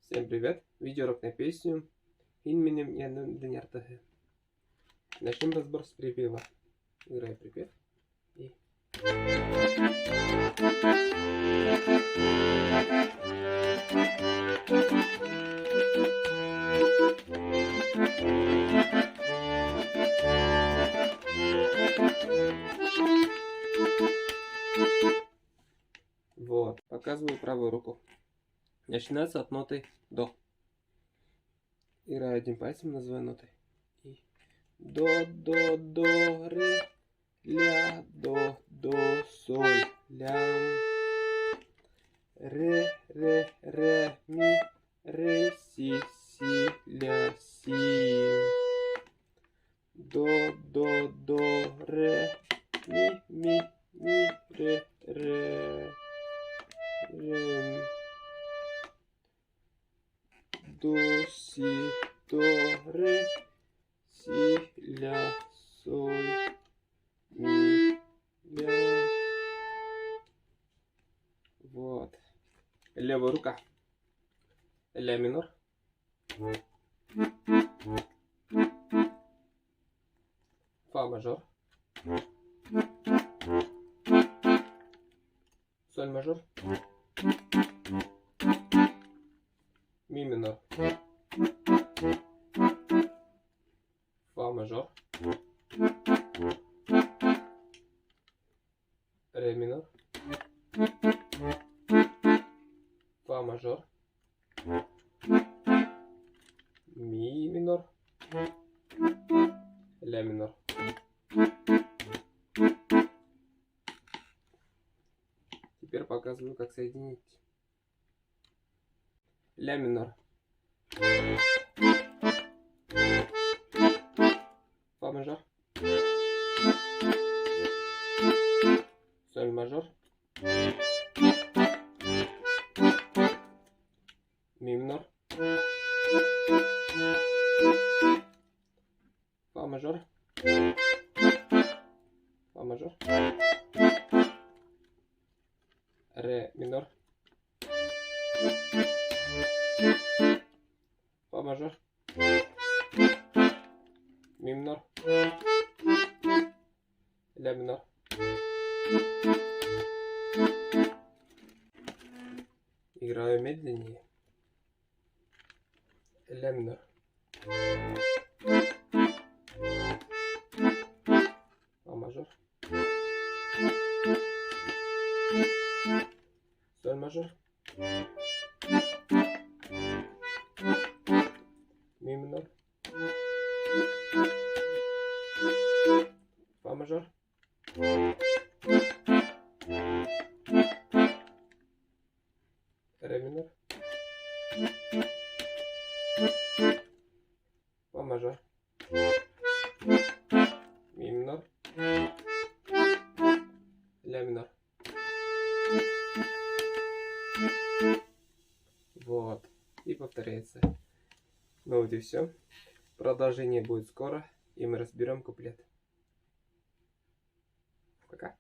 Всем привет! Видеоурок на песню «Инменем янын дыняртығы». Начнем разбор с припева. Играю припев. И... Вот, показываю правую руку. Начинается от ноты до. Играю одним пальцем, называю нотой. И до, ре, ля, до, соль, ля, ре, ми, ре, си, ля, си. До, ре, ми, ре, ре. До, си, ре, си, ля, соль, ми, ля. Вот. Левая рука. Ля минор. Фа мажор. Соль мажор. Ми минор. Фа мажор. Ре минор. Фа мажор. Ми минор. Ля минор. Теперь показываю, как соединить. Ля минор. Фа мажор. Соль мажор. Ми минор. Фа мажор. Фа мажор. Ре минор. Фа мажор. Ми минор. Ля минор. Играю медленнее. Ля минор. Фа мажор. Соль мажор. Ми минор. Фа мажор. Ре минор. Фа мажор. Ми минор. Ля минор. Вот. И повторяется. Ну вот и все. Продолжение будет скоро, и мы разберем куплет. Пока.